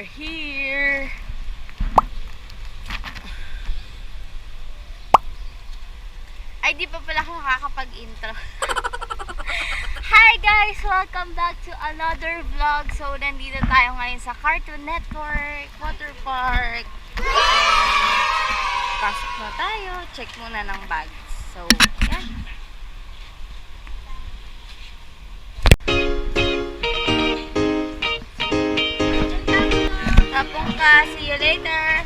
We're here. Ay, di pa pala ako makakapag-intro. Hi guys! Welcome back to another vlog. So, nandito tayo ngayon sa Cartoon Network, Waterpark. Pasok na tayo. Check muna ng bags. So, yan. Tapong ka. See you later.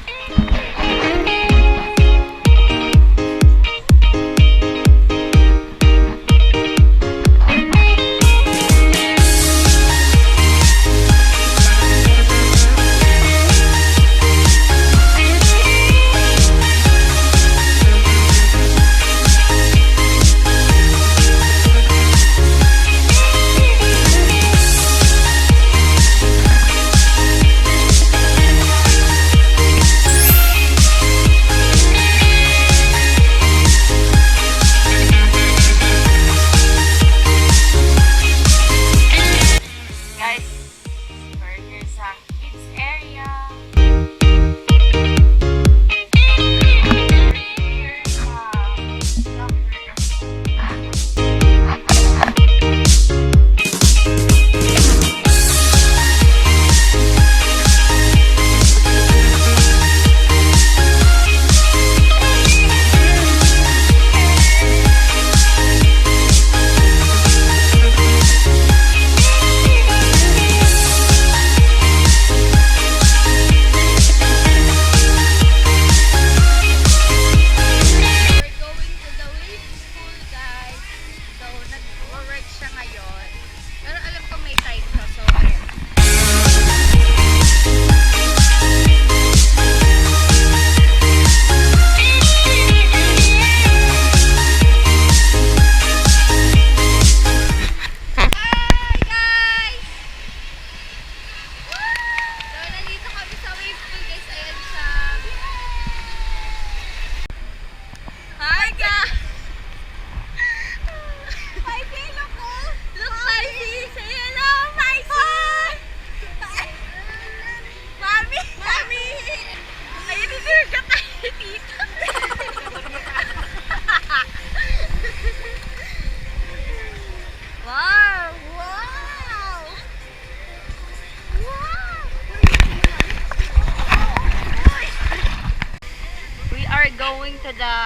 Going to the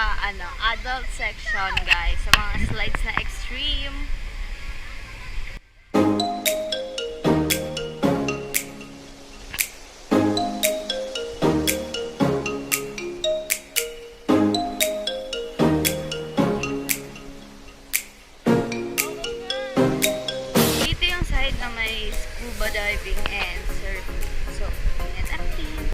adult section, guys, sa mga slides na extreme. Dito yung side na may scuba diving and surfing. So, yan acting.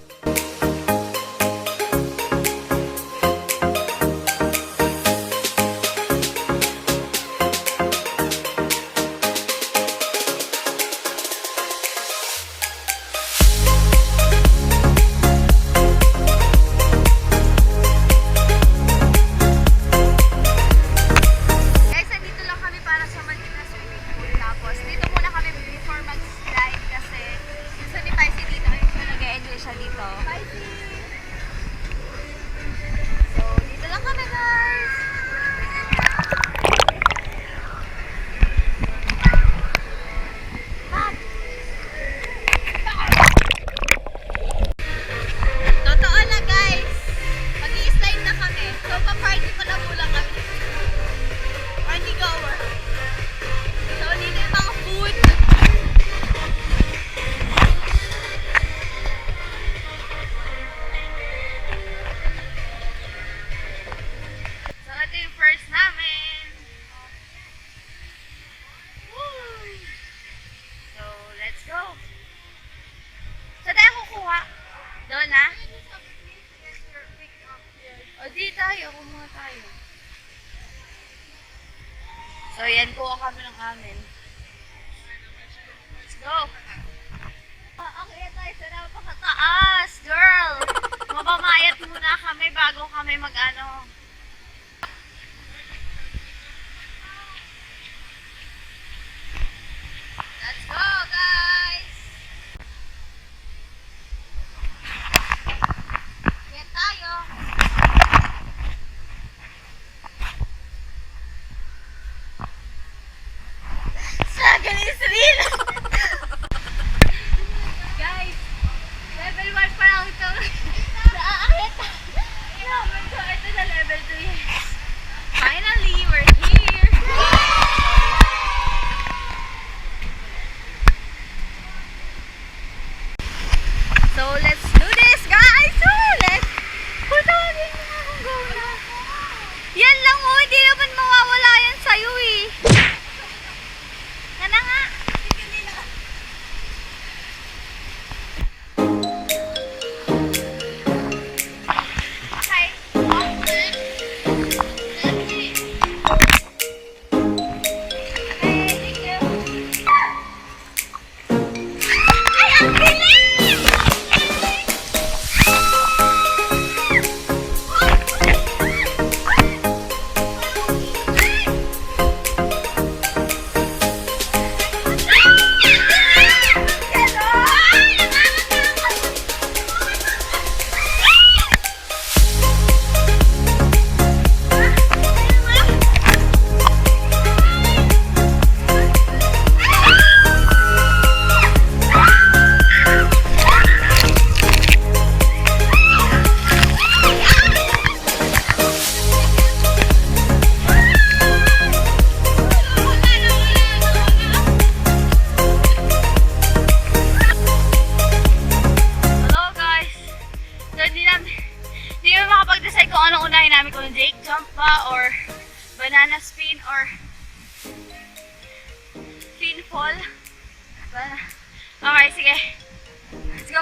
So, yan, kuha kami ng amin. Let's go! Akit tayo sa napakataas, girl! Mapamayat muna kami bago kami mag-ano. Let's go, guys! ba or banana spin or fin fall. Okay, sige. Let's go.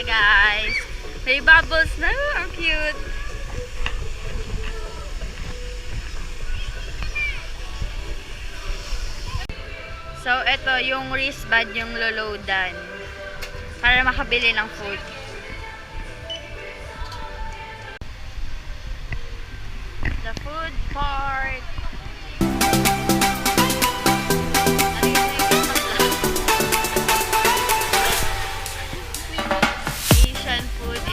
Guys, may bubbles na. Ang cute. So, ito yung wristband yung loloadan para makabili ng food. The food part.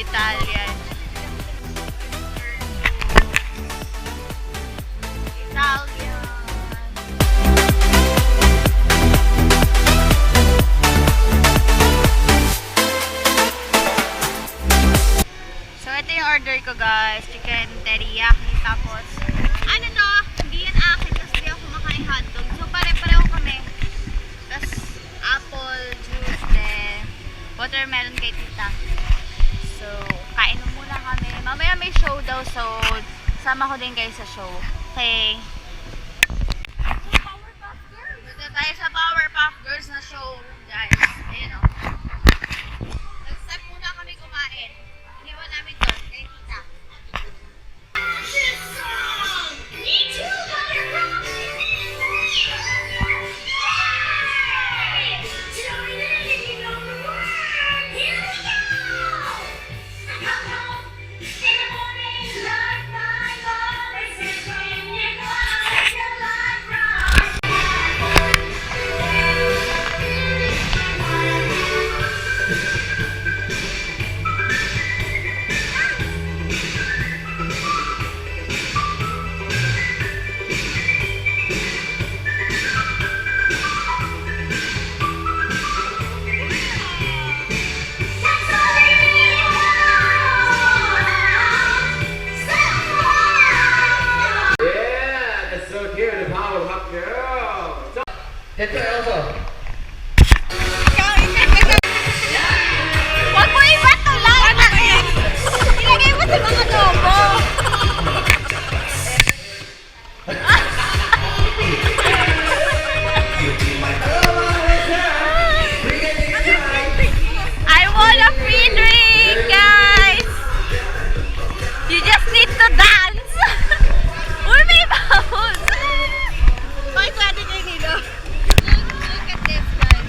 Italian. So, ito yung order ko guys. Chicken teriyaki. Tapos, ano to? Hindi yan akin kasi di ako kumakain hotdog. So, pare-pareho kami. Tapos, apple juice, then watermelon kay tita. So, kain muna kami. Mamaya may show daw, so sama ko din kayo sa show. Okay. Dito tayo sa Powerpuff Girls na showroom, guys. Ayan o. Nag-start muna kami kumain. Iniwan namin doon kay tita. Ito also. Wag mo ibatulay! Ilagay mo sa mga lobo! I want a free drink, guys! You just need to dance! Uy, may bubbles! Bakit pwede kayo nilo? Look at this, guys.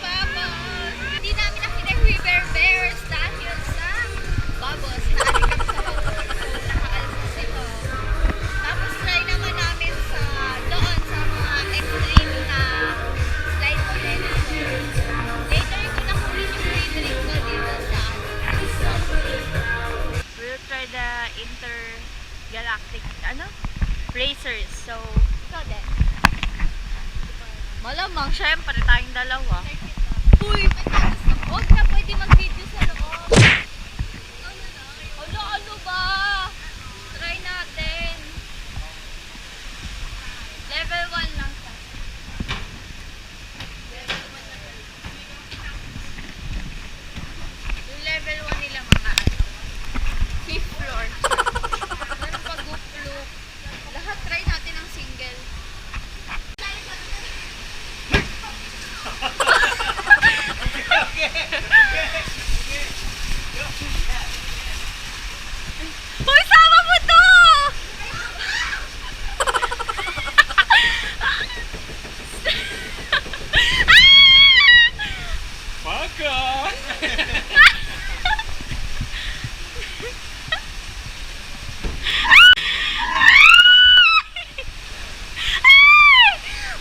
Bubbles! Hindi namin nakita yung river bears dahil sa bubbles. Naalit kami sa bubbles. Nakaalis ito. Tapos try naman namin sa doon sa mga extreme na slide Malamang, syempre, tayong dalawa. Uy, huwag na pwede mag-video sa loob. Ano ba? Try natin. Level 1 lang siya. Yung level 1 nila mga 5th floor. Meron pa guplo. Lahat try natin ang single. Hoy, sama mo to! Paka!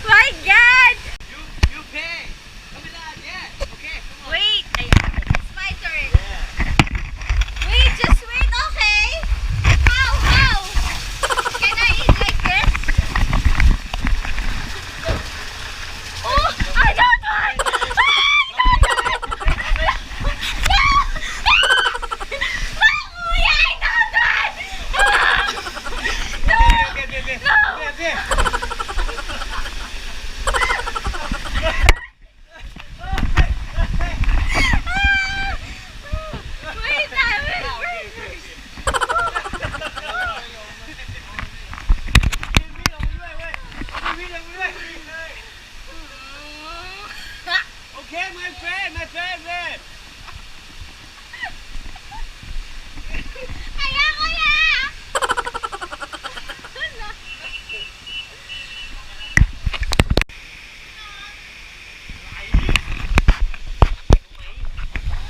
My God! You pay! Kabila, yeah! Okay, come on. Wait! Ayan. It's my turn. Wait, just wait, okay? How? Can I eat like this? Oh, I don't want! Okay, my friend! Ayoko na!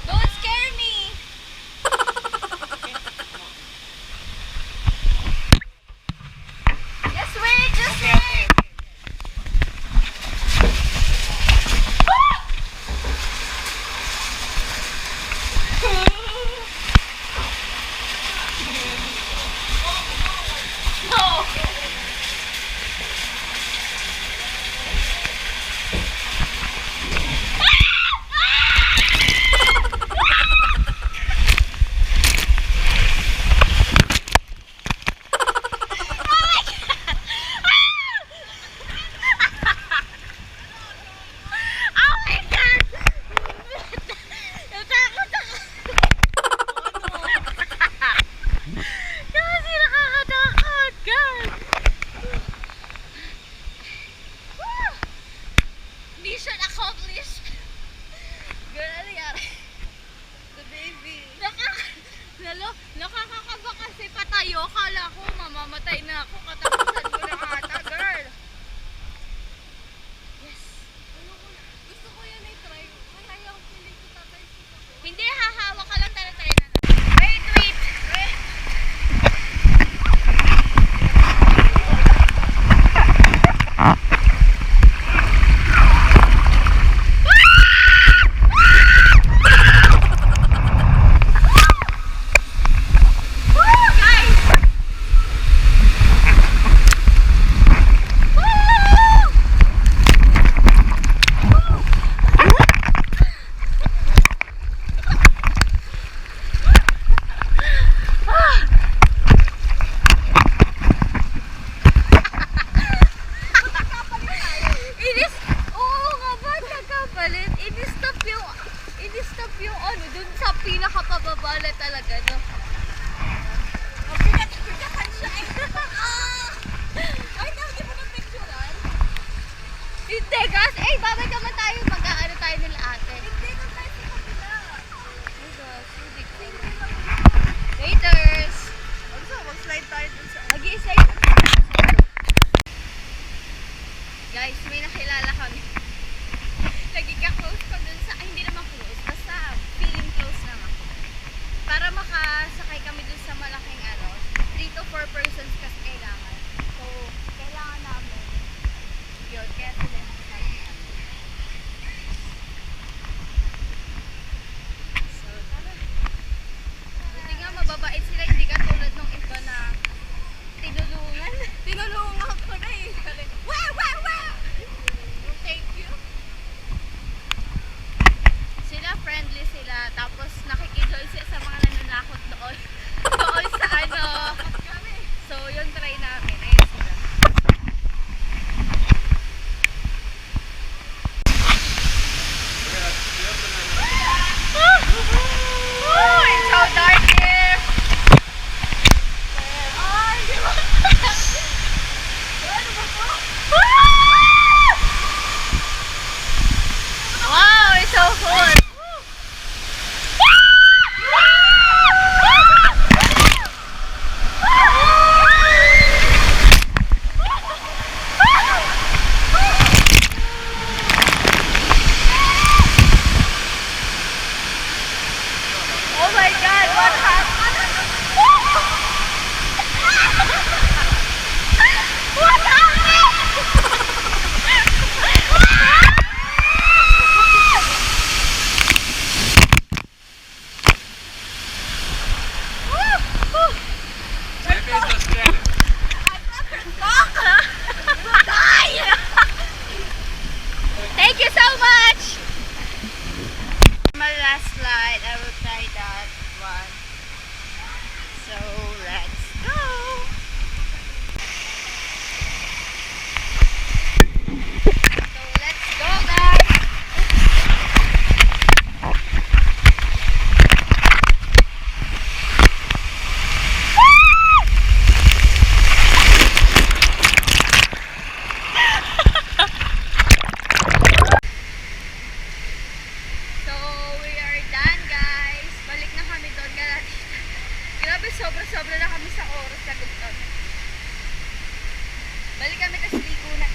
Don't scare me! Just wait! No! Oh my God! Natakot ako! Kasi nakakatakot, God! Mission accomplished! Girl, ano nangyari? The baby. Nakakakaba kasi patayo. Kala ko mamamatay na ako. Katapusan mo na ata, girl. Yes. Gusto ko yan ay try. Kaya ako piling ko tatay ko. Hindi, hahawa ka lang. Try na. Wait. I-stop yung ano, dun sa pinakapababa na talaga, no? Pinagpinyakan siya eh. Ay, hindi mo na-picturean? Hindi, guys. Babay naman tayo. Mag-aano tayo nila ate. Hindi ko tayo sa kapila. Oh gosh, hindi ko. Waiters! Mag-slide tayo dun sa... Mag-i-slide. Guys, may nakilala kami. Nagika-close ko dun sa... Ay, hindi naman close. Basta feeling close naman. Para makasakay kami dun sa malaking ano. 3 to 4 persons kasi kailangan. So, kailangan namin. Yun, kaya sila nasasabi. So, tara. Buti nga mababait sila. Hindi ka tulad nung iba na tinulungan. Tinulungan ko na eh. Wow! Thank you. Thank you so much! My last slide, I will try that one. So, let's go! So, let's go, guys! So, we are done, guys. Balik na kami doon. Grabe, sobra-sobra na kami sa oras. Sagot kami. Balik kami, tas ligo na.